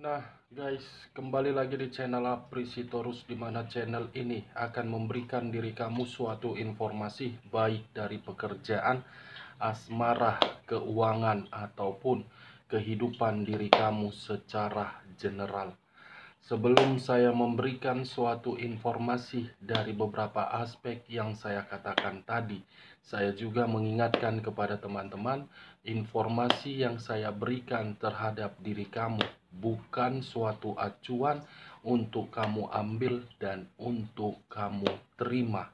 Nah guys, kembali lagi di channel Aprisitorus, di mana channel ini akan memberikan diri kamu suatu informasi baik dari pekerjaan, asmara, keuangan, ataupun kehidupan diri kamu secara general. Sebelum saya memberikan suatu informasi dari beberapa aspek yang saya katakan tadi, saya juga mengingatkan kepada teman-teman, informasi yang saya berikan terhadap diri kamu bukan suatu acuan untuk kamu ambil dan untuk kamu terima.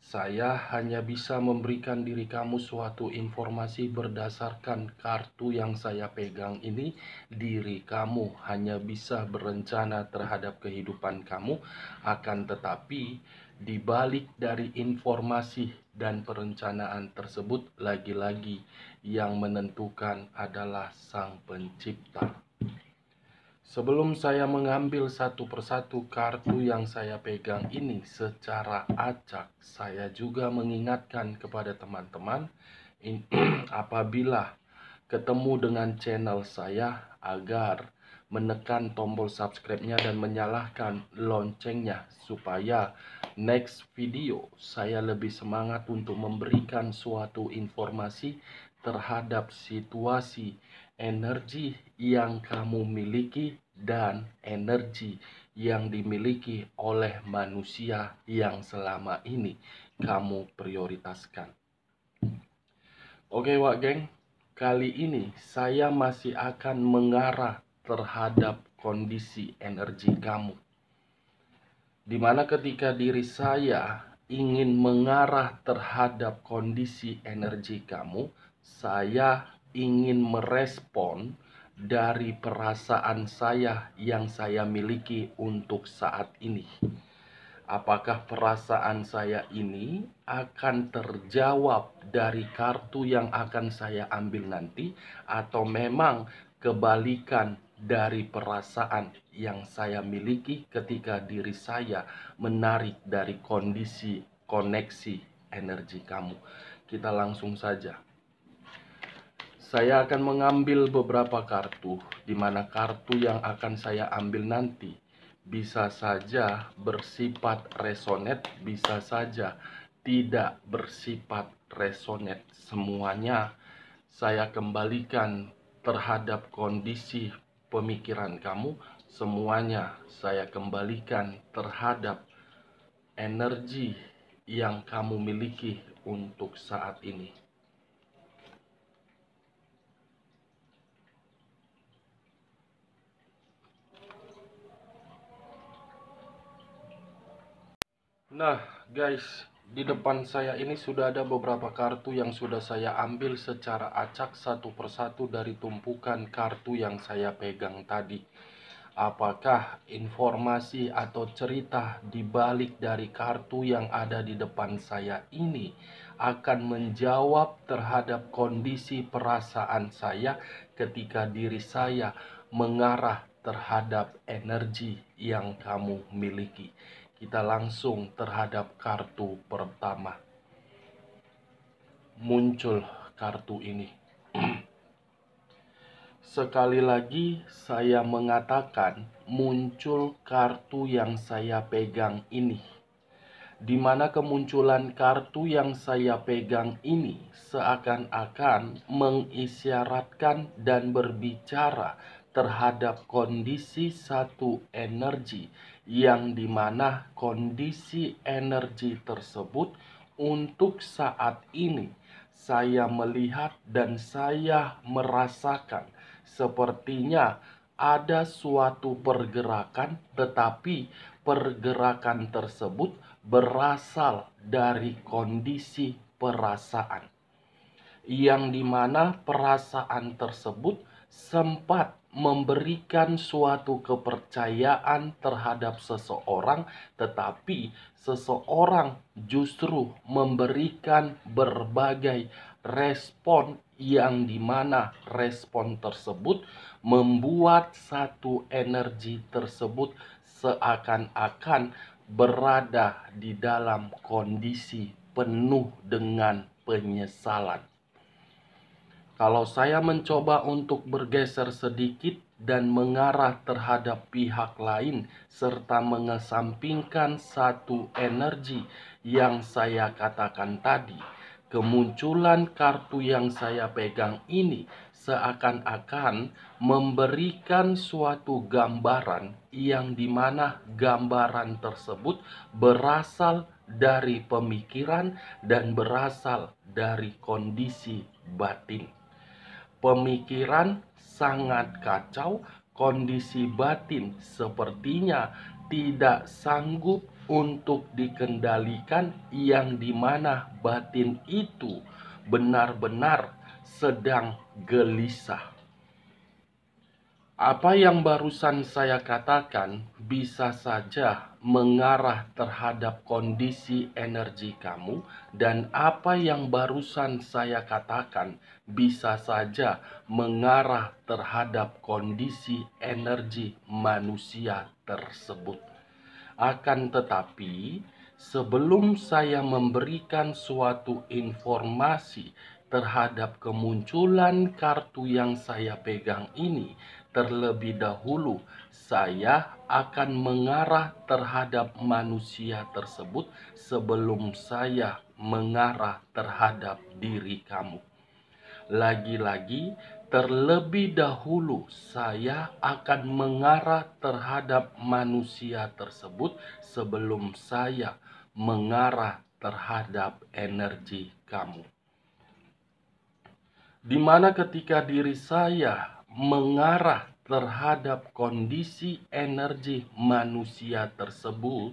Saya hanya bisa memberikan diri kamu suatu informasi berdasarkan kartu yang saya pegang ini. Diri kamu hanya bisa berencana terhadap kehidupan kamu, akan tetapi di balik dari informasi dan perencanaan tersebut, lagi-lagi yang menentukan adalah Sang Pencipta. Sebelum saya mengambil satu persatu kartu yang saya pegang ini secara acak, saya juga mengingatkan kepada teman-teman apabila ketemu dengan channel saya agar menekan tombol subscribe-nya dan menyalakan loncengnya supaya next video saya lebih semangat untuk memberikan suatu informasi terhadap situasi energi yang kamu miliki dan energi yang dimiliki oleh manusia yang selama ini kamu prioritaskan. Oke Wak Geng, kali ini saya masih akan mengarah terhadap kondisi energi kamu, dimana ketika diri saya ingin mengarah terhadap kondisi energi kamu, saya ingin merespon dari perasaan saya yang saya miliki untuk saat ini. Apakah perasaan saya ini akan terjawab dari kartu yang akan saya ambil nanti, atau memang kebalikan dari perasaan yang saya miliki ketika diri saya menarik dari kondisi koneksi energi kamu? Kita langsung saja. Saya akan mengambil beberapa kartu, di mana kartu yang akan saya ambil nanti bisa saja bersifat resonate, bisa saja tidak bersifat resonate. Semuanya saya kembalikan terhadap kondisi pemikiran kamu. Semuanya saya kembalikan terhadap energi yang kamu miliki untuk saat ini. Nah guys, di depan saya ini sudah ada beberapa kartu yang sudah saya ambil secara acak satu persatu dari tumpukan kartu yang saya pegang tadi. Apakah informasi atau cerita di balik dari kartu yang ada di depan saya ini akan menjawab terhadap kondisi perasaan saya ketika diri saya mengarah terhadap energi yang kamu miliki? Kita langsung terhadap kartu pertama. Muncul kartu ini. Sekali lagi saya mengatakan muncul kartu yang saya pegang ini, di mana kemunculan kartu yang saya pegang ini seakan-akan mengisyaratkan dan berbicara terhadap kondisi satu energi, yang dimana kondisi energi tersebut untuk saat ini saya melihat dan saya merasakan sepertinya ada suatu pergerakan, tetapi pergerakan tersebut berasal dari kondisi perasaan, yang dimana perasaan tersebut sempat memberikan suatu kepercayaan terhadap seseorang, tetapi seseorang justru memberikan berbagai respon, yang dimana respon tersebut membuat satu energi tersebut seakan-akan berada di dalam kondisi penuh dengan penyesalan. Kalau saya mencoba untuk bergeser sedikit, dan mengarah terhadap pihak lain, serta mengesampingkan satu energi yang saya katakan tadi. Kemunculan kartu yang saya pegang ini seakan-akan memberikan suatu gambaran yang dimana gambaran tersebut berasal dari pemikiran dan berasal dari kondisi batin. Pemikiran sangat kacau, kondisi batin sepertinya tidak sanggup untuk dikendalikan, yang dimana batin itu benar-benar sedang gelisah. Apa yang barusan saya katakan bisa saja mengarah terhadap kondisi energi kamu, dan apa yang barusan saya katakan bisa saja mengarah terhadap kondisi energi manusia tersebut. Akan tetapi, sebelum saya memberikan suatu informasi terhadap kemunculan kartu yang saya pegang ini, terlebih dahulu saya akan mengarah terhadap manusia tersebut sebelum saya mengarah terhadap diri kamu. Lagi-lagi, terlebih dahulu saya akan mengarah terhadap manusia tersebut sebelum saya mengarah terhadap energi kamu. Di mana ketika diri saya mengarah terhadap kondisi energi manusia tersebut,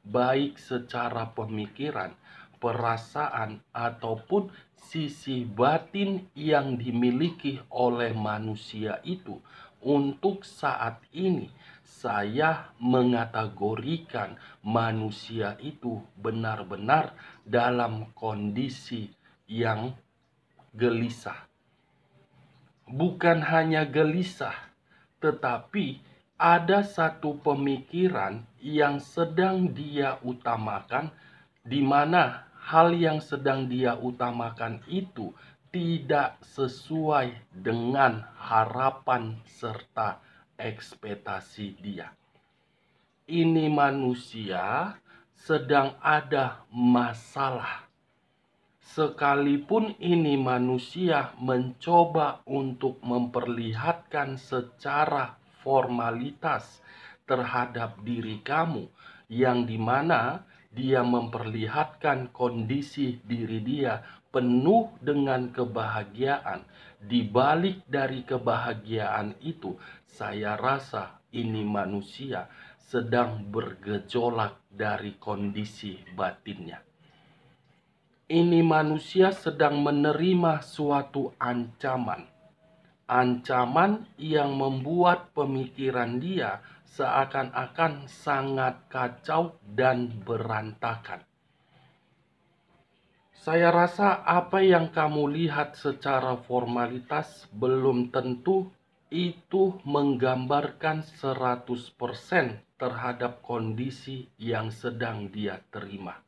baik secara pemikiran, perasaan, ataupun sisi batin yang dimiliki oleh manusia itu, untuk saat ini saya mengategorikan manusia itu benar-benar dalam kondisi yang gelisah. Bukan hanya gelisah, tetapi ada satu pemikiran yang sedang dia utamakan, di mana hal yang sedang dia utamakan itu tidak sesuai dengan harapan serta ekspektasi dia. Ini manusia sedang ada masalah. Sekalipun ini manusia mencoba untuk memperlihatkan secara formalitas terhadap diri kamu, yang dimana dia memperlihatkan kondisi diri dia penuh dengan kebahagiaan. Di balik dari kebahagiaan itu, saya rasa ini manusia sedang bergejolak dari kondisi batinnya. Ini manusia sedang menerima suatu ancaman. Ancaman yang membuat pemikiran dia seakan-akan sangat kacau dan berantakan. Saya rasa apa yang kamu lihat secara formalitas belum tentu itu menggambarkan 100% terhadap kondisi yang sedang dia terima.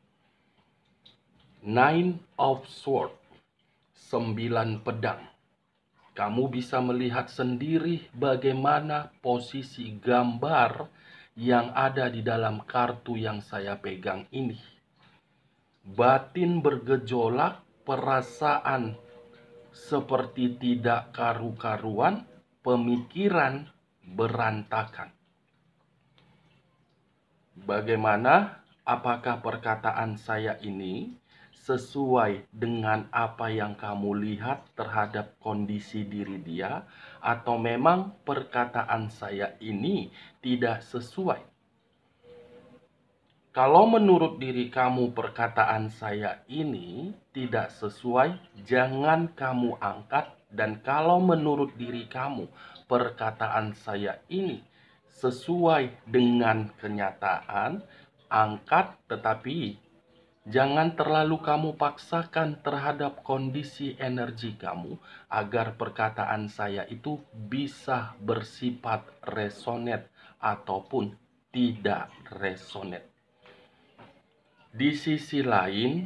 Nine of Swords, 9 pedang. Kamu bisa melihat sendiri bagaimana posisi gambar yang ada di dalam kartu yang saya pegang ini. Batin bergejolak, perasaan seperti tidak karu-karuan, pemikiran berantakan. Bagaimana? Apakah perkataan saya ini sesuai dengan apa yang kamu lihat terhadap kondisi diri dia, atau memang perkataan saya ini tidak sesuai? Kalau menurut diri kamu perkataan saya ini tidak sesuai, jangan kamu angkat. Dan kalau menurut diri kamu perkataan saya ini sesuai dengan kenyataan, angkat. Tetapi jangan terlalu kamu paksakan terhadap kondisi energi kamu, agar perkataan saya itu bisa bersifat resonate ataupun tidak resonate. Di sisi lain,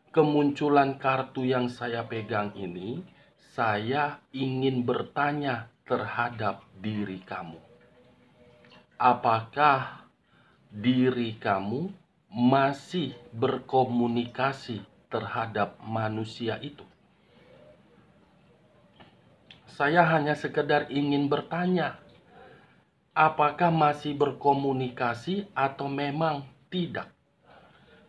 kemunculan kartu yang saya pegang ini, saya ingin bertanya terhadap diri kamu. Apakah diri kamu masih berkomunikasi terhadap manusia itu? Saya hanya sekedar ingin bertanya, apakah masih berkomunikasi atau memang tidak?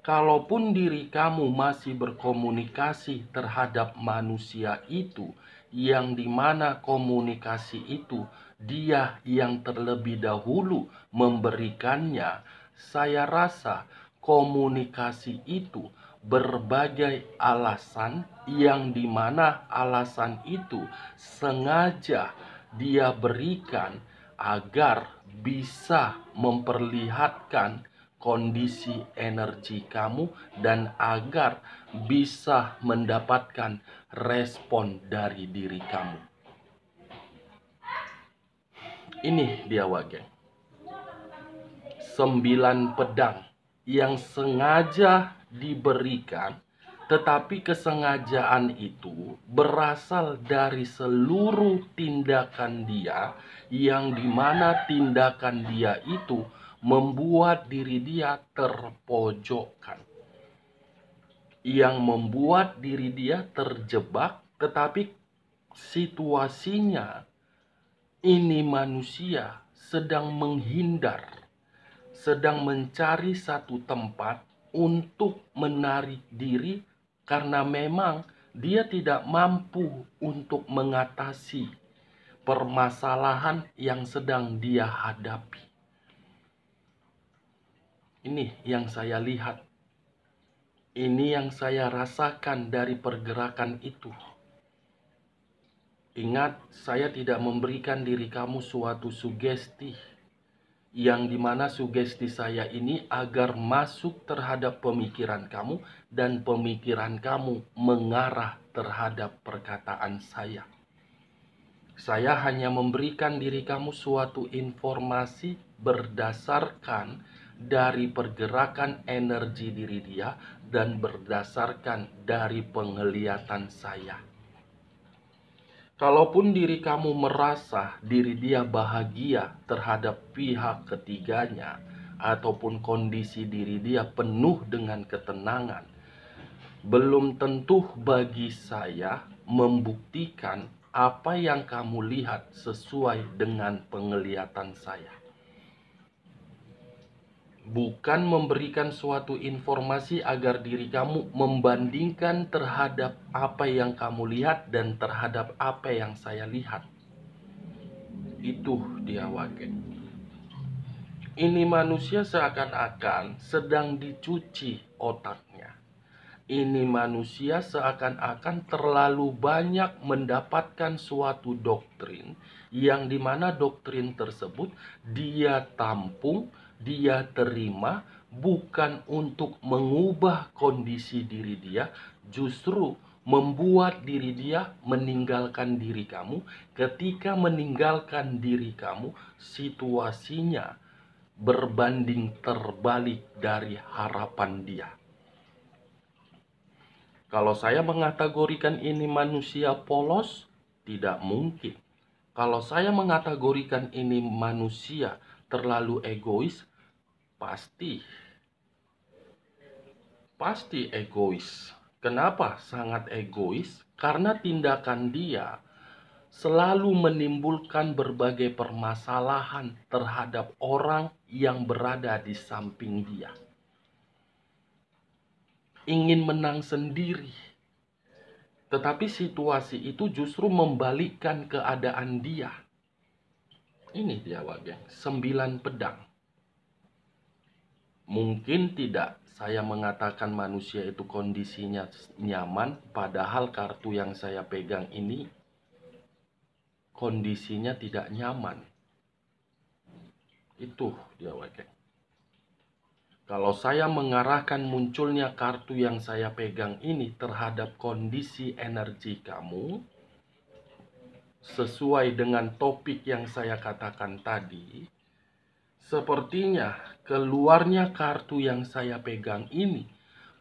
Kalaupun diri kamu masih berkomunikasi terhadap manusia itu, yang dimana komunikasi itu dia yang terlebih dahulu memberikannya, saya rasa komunikasi itu berbagai alasan yang dimana alasan itu sengaja dia berikan agar bisa memperlihatkan kondisi energi kamu dan agar bisa mendapatkan respon dari diri kamu. Ini dia Wage. 9 pedang yang sengaja diberikan, tetapi kesengajaan itu berasal dari seluruh tindakan dia, yang dimana tindakan dia itu membuat diri dia terpojokkan, yang membuat diri dia terjebak. Tetapi situasinya ini manusia sedang menghindar, sedang mencari satu tempat untuk menarik diri karena memang dia tidak mampu untuk mengatasi permasalahan yang sedang dia hadapi. Ini yang saya lihat. Ini yang saya rasakan dari pergerakan itu. Ingat, saya tidak memberikan diri kamu suatu sugesti, yang dimana sugesti saya ini agar masuk terhadap pemikiran kamu dan pemikiran kamu mengarah terhadap perkataan saya. Saya hanya memberikan diri kamu suatu informasi berdasarkan dari pergerakan energi diri dia dan berdasarkan dari penglihatan saya. Kalaupun diri kamu merasa diri dia bahagia terhadap pihak ketiganya, ataupun kondisi diri dia penuh dengan ketenangan, belum tentu bagi saya membuktikan apa yang kamu lihat sesuai dengan penglihatan saya. Bukan memberikan suatu informasi agar diri kamu membandingkan terhadap apa yang kamu lihat dan terhadap apa yang saya lihat. Itu dia Wage. Ini manusia seakan-akan sedang dicuci otaknya. Ini manusia seakan-akan terlalu banyak mendapatkan suatu doktrin, yang dimana doktrin tersebut dia tampung, dia terima, bukan untuk mengubah kondisi diri dia, justru membuat diri dia meninggalkan diri kamu. Ketika meninggalkan diri kamu, situasinya berbanding terbalik dari harapan dia. Kalau saya mengategorikan ini manusia polos, tidak mungkin. Kalau saya mengategorikan ini manusia terlalu egois, pasti egois. Kenapa sangat egois? Karena tindakan dia selalu menimbulkan berbagai permasalahan terhadap orang yang berada di samping dia. Ingin menang sendiri, tetapi situasi itu justru membalikkan keadaan dia. Ini dia Wage, 9 pedang. Mungkin tidak saya mengatakan manusia itu kondisinya nyaman, padahal kartu yang saya pegang ini kondisinya tidak nyaman. Itu dia Wage. Kalau saya mengarahkan munculnya kartu yang saya pegang ini terhadap kondisi energi kamu, sesuai dengan topik yang saya katakan tadi, sepertinya keluarnya kartu yang saya pegang ini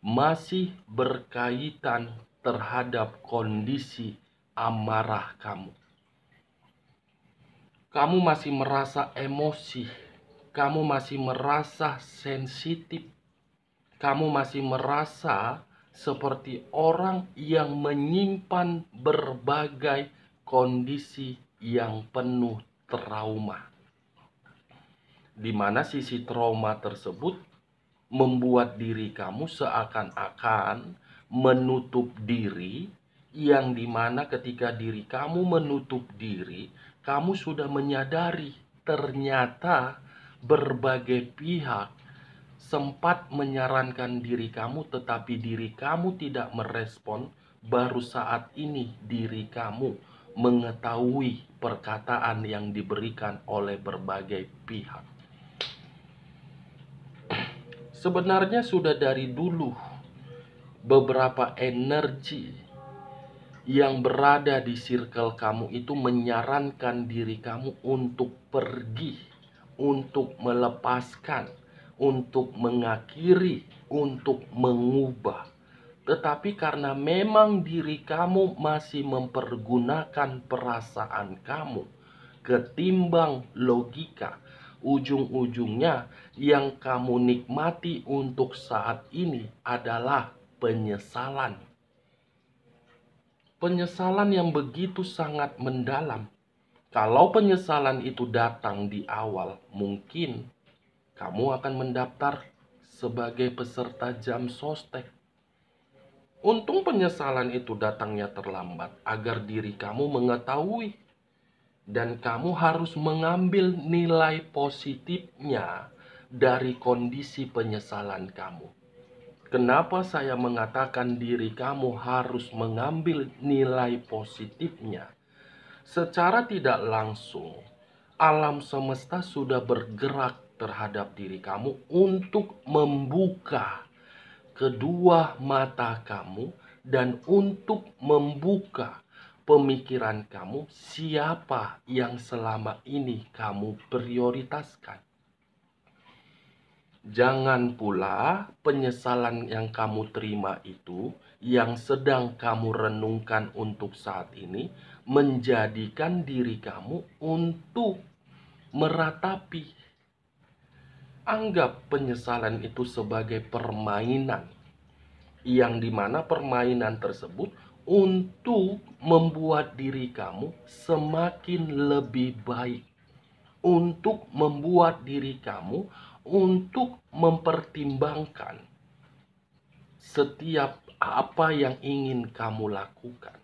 masih berkaitan terhadap kondisi amarah kamu. kamu masih merasa emosi, kamu masih merasa sensitif, kamu masih merasa seperti orang yang menyimpan berbagai kondisi yang penuh trauma, di mana sisi trauma tersebut membuat diri kamu seakan-akan menutup diri, yang dimana ketika diri kamu menutup diri, kamu sudah menyadari ternyata berbagai pihak sempat menyarankan diri kamu, tetapi diri kamu tidak merespon. Baru saat ini diri kamu mengetahui perkataan yang diberikan oleh berbagai pihak. Sebenarnya sudah dari dulu beberapa energi yang berada di circle kamu itu menyarankan diri kamu untuk pergi, untuk melepaskan, untuk mengakhiri, untuk mengubah. Tetapi karena memang diri kamu masih mempergunakan perasaan kamu ketimbang logika, ujung-ujungnya yang kamu nikmati untuk saat ini adalah penyesalan. Penyesalan yang begitu sangat mendalam. Kalau penyesalan itu datang di awal, mungkin kamu akan mendaftar sebagai peserta jam sostek. Untung penyesalan itu datangnya terlambat agar diri kamu mengetahui, dan kamu harus mengambil nilai positifnya dari kondisi penyesalan kamu. Kenapa saya mengatakan diri kamu harus mengambil nilai positifnya? Secara tidak langsung, alam semesta sudah bergerak terhadap diri kamu untuk membuka kedua mata kamu dan untuk membuka pemikiran kamu, siapa yang selama ini kamu prioritaskan. Jangan pula penyesalan yang kamu terima itu, yang sedang kamu renungkan untuk saat ini, menjadikan diri kamu untuk meratapi. Anggap penyesalan itu sebagai permainan, yang dimana permainan tersebut untuk membuat diri kamu semakin lebih baik, untuk membuat diri kamu untuk mempertimbangkan setiap apa yang ingin kamu lakukan.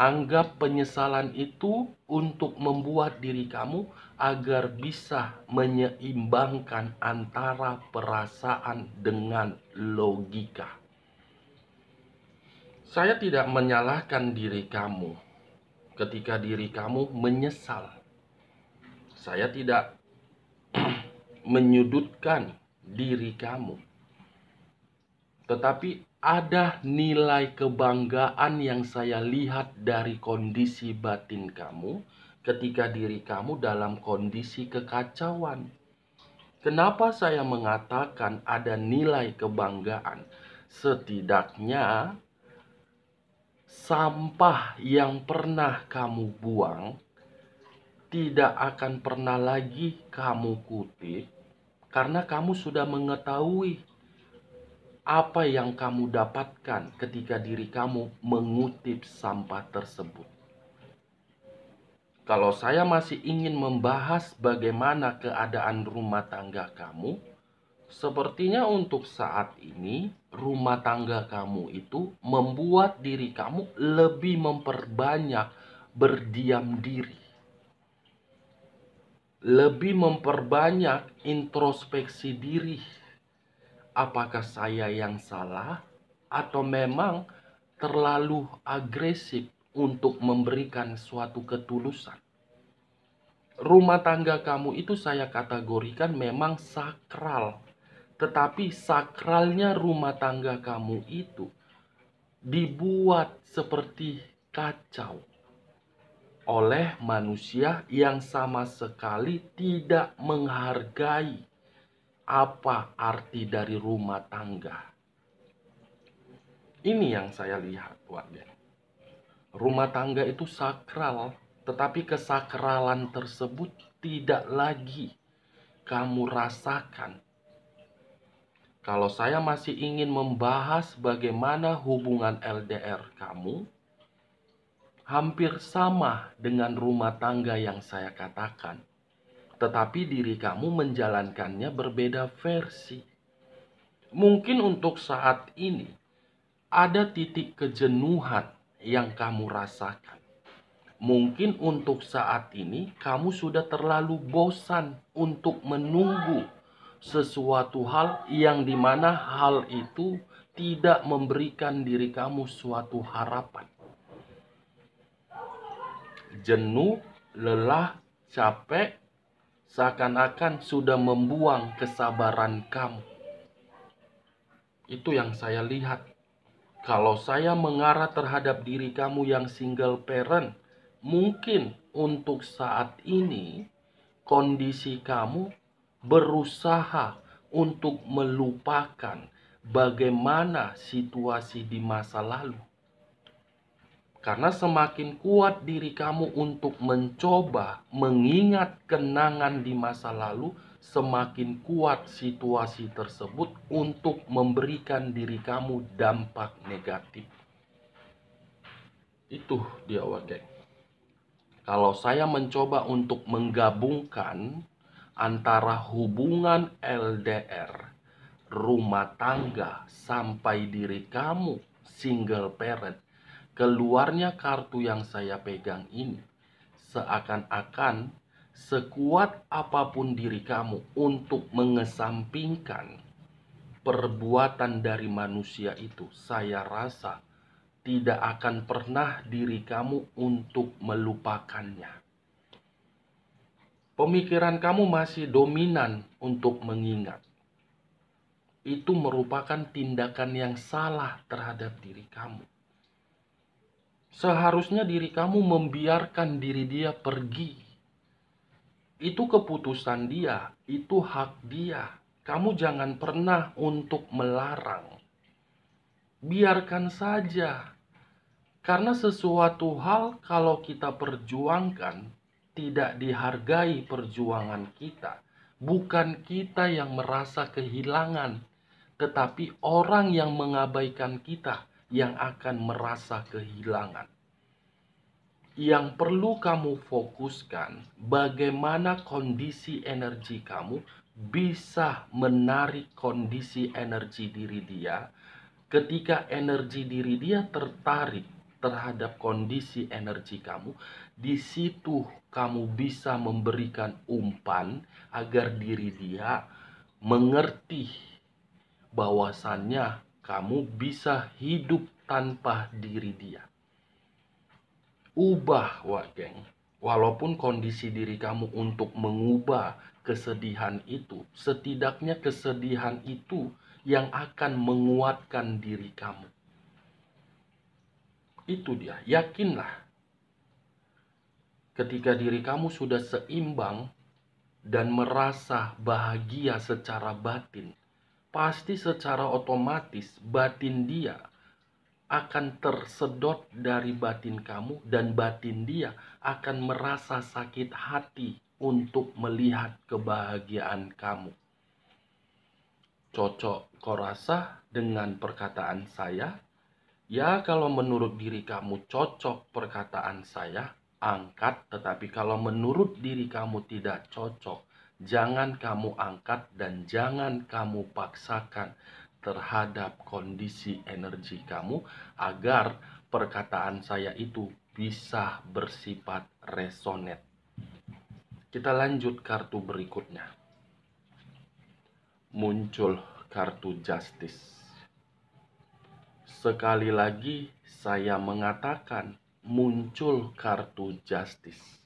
Anggap penyesalan itu untuk membuat diri kamu agar bisa menyeimbangkan antara perasaan dengan logika. Saya tidak menyalahkan diri kamu ketika diri kamu menyesal. Saya tidak menyudutkan diri kamu. Tetapi ada nilai kebanggaan yang saya lihat dari kondisi batin kamu ketika diri kamu dalam kondisi kekacauan. Kenapa saya mengatakan ada nilai kebanggaan? Setidaknya sampah yang pernah kamu buang tidak akan pernah lagi kamu kutip, karena kamu sudah mengetahui apa yang kamu dapatkan ketika diri kamu mengutip sampah tersebut. Kalau saya masih ingin membahas bagaimana keadaan rumah tangga kamu, sepertinya untuk saat ini rumah tangga kamu itu membuat diri kamu lebih memperbanyak berdiam diri, lebih memperbanyak introspeksi diri. Apakah saya yang salah atau memang terlalu agresif untuk memberikan suatu ketulusan? Rumah tangga kamu itu saya kategorikan memang sakral. Tetapi sakralnya rumah tangga kamu itu dibuat seperti kacau oleh manusia yang sama sekali tidak menghargai apa arti dari rumah tangga. Ini yang saya lihat, warga. Rumah tangga itu sakral. tetapi kesakralan tersebut tidak lagi kamu rasakan. Kalau saya masih ingin membahas bagaimana hubungan LDR kamu, hampir sama dengan rumah tangga yang saya katakan. Tetapi diri kamu menjalankannya berbeda versi. Mungkin untuk saat ini ada titik kejenuhan yang kamu rasakan. Mungkin untuk saat ini kamu sudah terlalu bosan untuk menunggu sesuatu hal yang dimana hal itu tidak memberikan diri kamu suatu harapan. Jenuh, lelah, capek, seakan-akan sudah membuang kesabaran kamu. Itu yang saya lihat. Kalau saya mengarah terhadap diri kamu yang single parent, mungkin untuk saat ini kondisi kamu berusaha untuk melupakan bagaimana situasi di masa lalu. Karena semakin kuat diri kamu untuk mencoba mengingat kenangan di masa lalu, semakin kuat situasi tersebut untuk memberikan diri kamu dampak negatif. Itu dia, geng. Kalau saya mencoba untuk menggabungkan antara hubungan LDR, rumah tangga, sampai diri kamu single parent, keluarnya kartu yang saya pegang ini seakan-akan sekuat apapun diri kamu untuk mengesampingkan perbuatan dari manusia itu, saya rasa tidak akan pernah diri kamu untuk melupakannya. Pemikiran kamu masih dominan untuk mengingat. Itu merupakan tindakan yang salah terhadap diri kamu. Seharusnya diri kamu membiarkan diri dia pergi. Itu keputusan dia, itu hak dia. Kamu jangan pernah untuk melarang. Biarkan saja. Karena sesuatu hal kalau kita perjuangkan, tidak dihargai perjuangan kita. Bukan kita yang merasa kehilangan, tetapi orang yang mengabaikan kita yang akan merasa kehilangan. Yang perlu kamu fokuskan, bagaimana kondisi energi kamu bisa menarik kondisi energi diri dia. Ketika energi diri dia tertarik terhadap kondisi energi kamu, di situ kamu bisa memberikan umpan agar diri dia mengerti bahwasannya kamu bisa hidup tanpa diri dia. Ubah, geng. Walaupun kondisi diri kamu untuk mengubah kesedihan itu, setidaknya kesedihan itu yang akan menguatkan diri kamu. Itu dia, yakinlah. Ketika diri kamu sudah seimbang dan merasa bahagia secara batin, pasti secara otomatis batin dia akan tersedot dari batin kamu, dan batin dia akan merasa sakit hati untuk melihat kebahagiaan kamu. Cocok kau rasa dengan perkataan saya? Ya, kalau menurut diri kamu cocok perkataan saya, angkat. Tetapi kalau menurut diri kamu tidak cocok, jangan kamu angkat dan jangan kamu paksakan terhadap kondisi energi kamu agar perkataan saya itu bisa bersifat resonate. Kita lanjut kartu berikutnya. Muncul kartu Justice. Sekali lagi saya mengatakan muncul kartu Justice,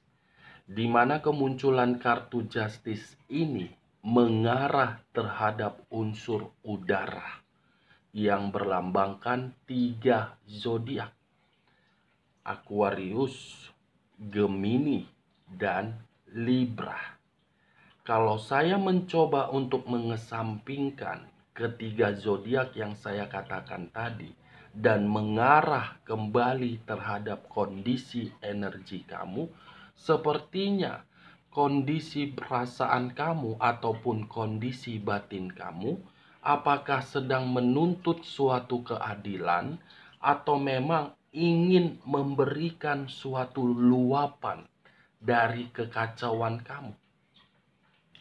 di mana kemunculan kartu Justice ini mengarah terhadap unsur udara yang berlambangkan 3 zodiak: Aquarius, Gemini, dan Libra. Kalau saya mencoba untuk mengesampingkan ketiga zodiak yang saya katakan tadi, dan mengarah kembali terhadap kondisi energi kamu, sepertinya kondisi perasaan kamu ataupun kondisi batin kamu apakah sedang menuntut suatu keadilan atau memang ingin memberikan suatu luapan dari kekacauan kamu.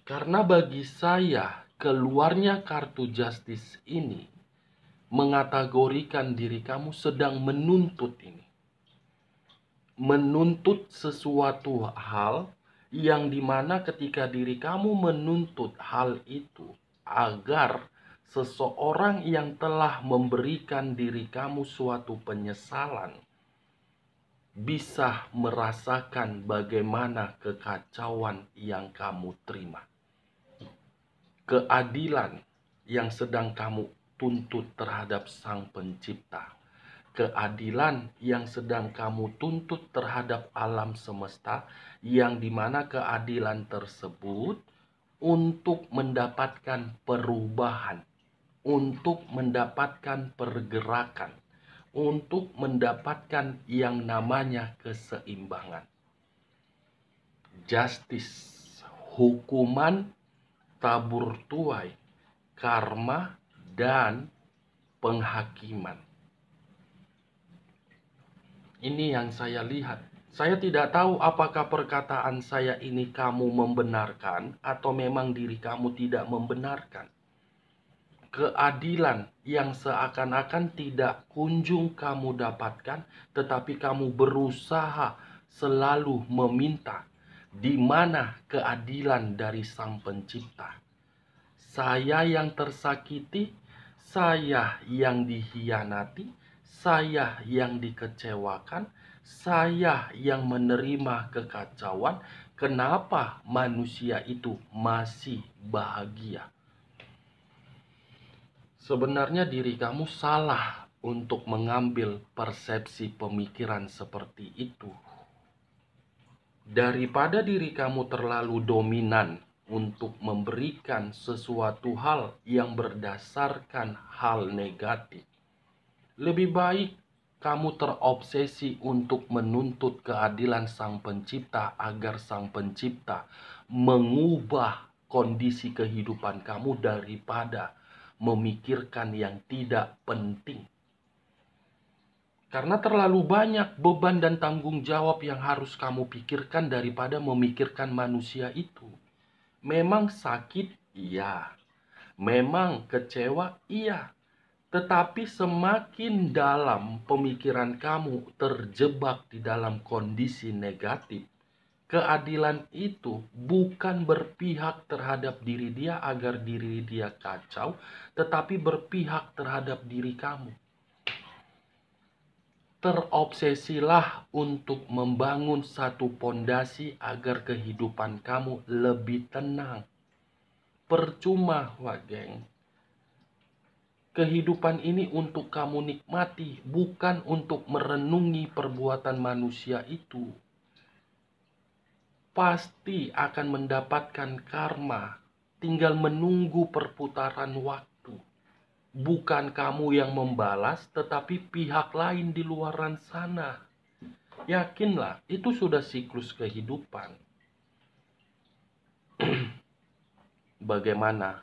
Karena bagi saya, keluarnya kartu justice ini mengategorikan diri kamu sedang menuntut ini. Menuntut sesuatu hal yang dimana ketika diri kamu menuntut hal itu agar seseorang yang telah memberikan diri kamu suatu penyesalan bisa merasakan bagaimana kekacauan yang kamu terima. Keadilan yang sedang kamu tuntut terhadap Sang Pencipta. Keadilan yang sedang kamu tuntut terhadap alam semesta, yang dimana keadilan tersebut untuk mendapatkan perubahan, untuk mendapatkan pergerakan, untuk mendapatkan yang namanya keseimbangan. Justice, hukuman, tabur tuai, karma, dan penghakiman. Ini yang saya lihat. Saya tidak tahu apakah perkataan saya ini kamu membenarkan atau memang diri kamu tidak membenarkan. Keadilan yang seakan-akan tidak kunjung kamu dapatkan, tetapi kamu berusaha selalu meminta. Di mana keadilan dari Sang Pencipta? Saya yang tersakiti, saya yang dikhianati, saya yang dikecewakan, saya yang menerima kekacauan. Kenapa manusia itu masih bahagia? Sebenarnya diri kamu salah untuk mengambil persepsi pemikiran seperti itu. Daripada diri kamu terlalu dominan untuk memberikan sesuatu hal yang berdasarkan hal negatif, lebih baik kamu terobsesi untuk menuntut keadilan Sang Pencipta agar Sang Pencipta mengubah kondisi kehidupan kamu daripada memikirkan yang tidak penting. Karena terlalu banyak beban dan tanggung jawab yang harus kamu pikirkan daripada memikirkan manusia itu. Memang sakit, iya. Memang kecewa, iya. Tetapi semakin dalam pemikiran kamu terjebak di dalam kondisi negatif, keadilan itu bukan berpihak terhadap diri dia agar diri dia kacau, tetapi berpihak terhadap diri kamu. Terobsesilah untuk membangun satu pondasi agar kehidupan kamu lebih tenang. Percuma, Wak Geng. Kehidupan ini untuk kamu nikmati, bukan untuk merenungi perbuatan manusia itu. Pasti akan mendapatkan karma, tinggal menunggu perputaran waktu. Bukan kamu yang membalas, tetapi pihak lain di luaran sana. Yakinlah, itu sudah siklus kehidupan. Bagaimana?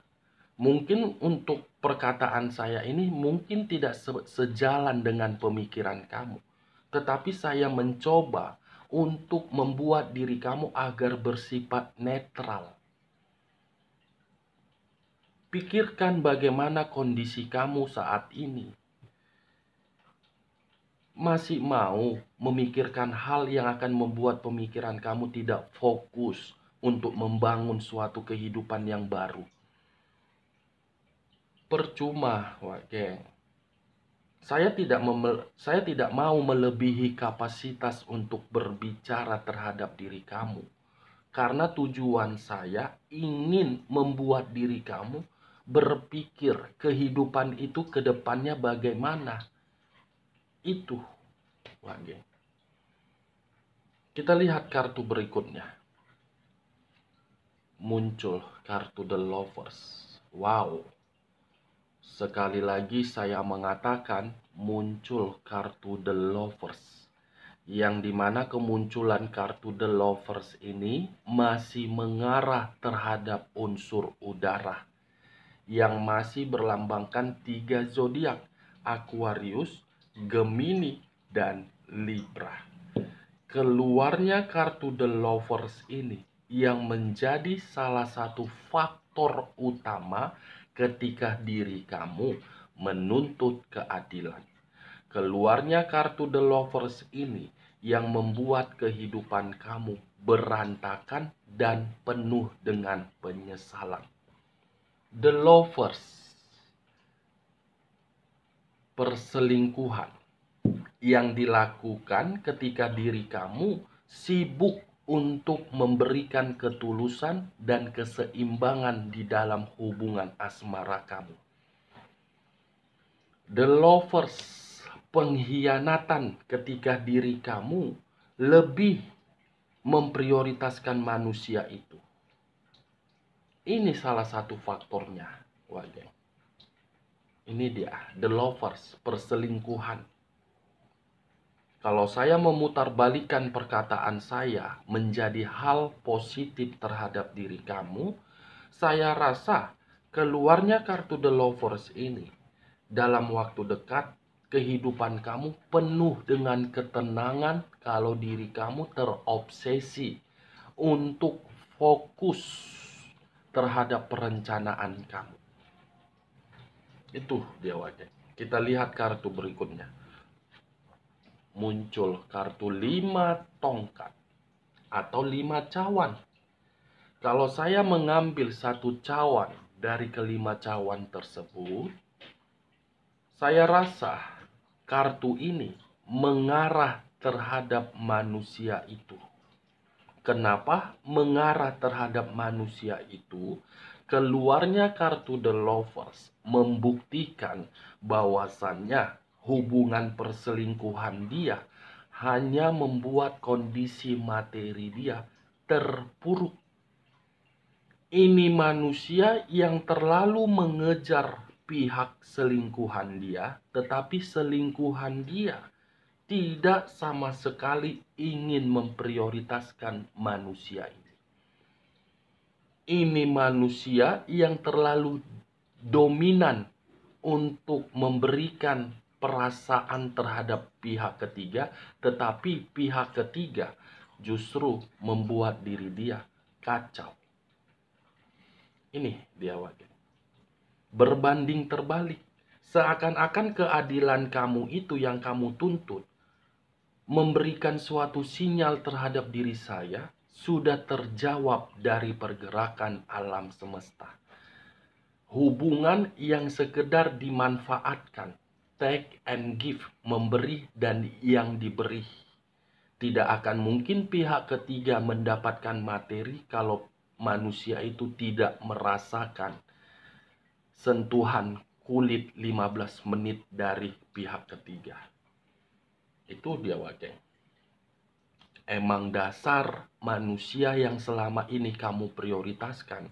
Mungkin untuk perkataan saya ini mungkin tidak sejalan dengan pemikiran kamu. Tetapi saya mencoba untuk membuat diri kamu agar bersifat netral. Pikirkan bagaimana kondisi kamu saat ini. Masih mau memikirkan hal yang akan membuat pemikiran kamu tidak fokus untuk membangun suatu kehidupan yang baru. Percuma, Wak Geng. Saya tidak mau melebihi kapasitas untuk berbicara terhadap diri kamu. Karena tujuan saya ingin membuat diri kamu berpikir kehidupan itu ke depannya bagaimana. Itu, Wak Geng. Kita lihat kartu berikutnya. Muncul kartu The Lovers. Wow. Sekali lagi saya mengatakan muncul kartu The Lovers, yang dimana kemunculan kartu The Lovers ini masih mengarah terhadap unsur udara, yang masih berlambangkan 3 zodiak: Aquarius, Gemini, dan Libra. Keluarnya kartu The Lovers ini yang menjadi salah satu faktor utama ketika diri kamu menuntut keadilan. Keluarnya kartu The Lovers ini yang membuat kehidupan kamu berantakan dan penuh dengan penyesalan. The Lovers, perselingkuhan yang dilakukan ketika diri kamu sibuk untuk memberikan ketulusan dan keseimbangan di dalam hubungan asmara kamu. The Lovers, pengkhianatan ketika diri kamu lebih memprioritaskan manusia itu. Ini salah satu faktornya, wajah. Ini dia, The Lovers, perselingkuhan. Kalau saya memutarbalikkan perkataan saya menjadi hal positif terhadap diri kamu, saya rasa keluarnya kartu The Lovers ini dalam waktu dekat, kehidupan kamu penuh dengan ketenangan kalau diri kamu terobsesi untuk fokus terhadap perencanaan kamu. Itu dia wajah. Kita lihat kartu berikutnya. Muncul kartu 5 tongkat atau 5 cawan. Kalau saya mengambil satu cawan dari kelima cawan tersebut, saya rasa kartu ini mengarah terhadap manusia itu. Kenapa mengarah terhadap manusia itu? Keluarnya kartu The Lovers membuktikan bahwasannya hubungan perselingkuhan dia hanya membuat kondisi materi dia terpuruk. Ini manusia yang terlalu mengejar pihak selingkuhan dia, tetapi selingkuhan dia tidak sama sekali ingin memprioritaskan manusia ini. Ini manusia yang terlalu dominan untuk memberikan perasaan terhadap pihak ketiga, tetapi pihak ketiga justru membuat diri dia kacau. Ini dia wajah. Berbanding terbalik. Seakan-akan keadilan kamu itu yang kamu tuntut memberikan suatu sinyal terhadap diri saya sudah terjawab dari pergerakan alam semesta. Hubungan yang sekedar dimanfaatkan, take and give, memberi dan yang diberi. Tidak akan mungkin pihak ketiga mendapatkan materi kalau manusia itu tidak merasakan sentuhan kulit 15 menit dari pihak ketiga. Itu dia wajah. Emang dasar manusia yang selama ini kamu prioritaskan,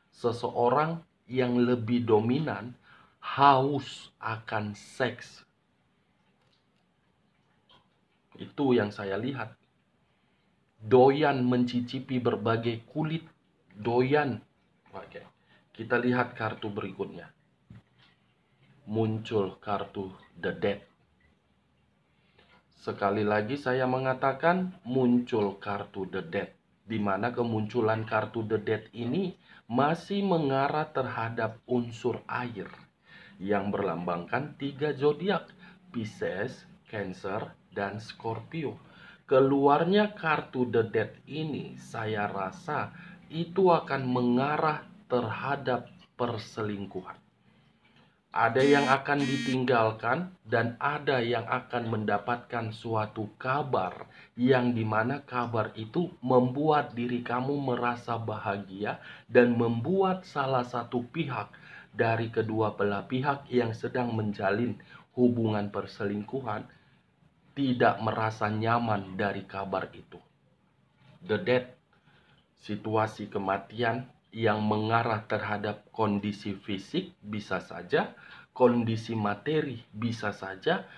seseorang yang lebih dominan haus akan seks. Itu yang saya lihat. Doyan mencicipi berbagai kulit, doyan. Oke. Kita lihat kartu berikutnya. Muncul kartu The Dead. Sekali lagi saya mengatakan muncul kartu The Dead, di mana kemunculan kartu The Dead ini masih mengarah terhadap unsur air yang berlambangkan 3 zodiak: Pisces, Cancer, dan Scorpio. Keluarnya kartu The Dead ini saya rasa itu akan mengarah terhadap perselingkuhan. Ada yang akan ditinggalkan dan ada yang akan mendapatkan suatu kabar yang dimana kabar itu membuat diri kamu merasa bahagia dan membuat salah satu pihak dari kedua belah pihak yang sedang menjalin hubungan perselingkuhan tidak merasa nyaman dari kabar itu. The Dead, situasi kematian yang mengarah terhadap kondisi fisik bisa saja, kondisi materi bisa saja,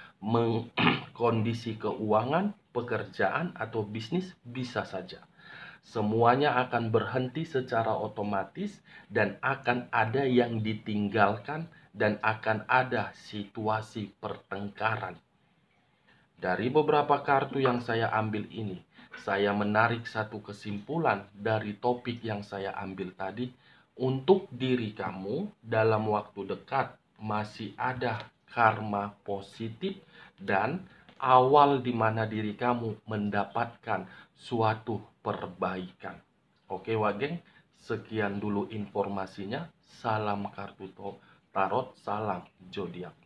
kondisi keuangan, pekerjaan atau bisnis bisa saja. Semuanya akan berhenti secara otomatis dan akan ada yang ditinggalkan dan akan ada situasi pertengkaran. Dari beberapa kartu yang saya ambil ini, saya menarik satu kesimpulan dari topik yang saya ambil tadi. Untuk diri kamu dalam waktu dekat masih ada karma positif dan awal di mana diri kamu mendapatkan suatu perbaikan. Oke Wageng, sekian dulu informasinya. Salam kartu tarot, salam zodiak.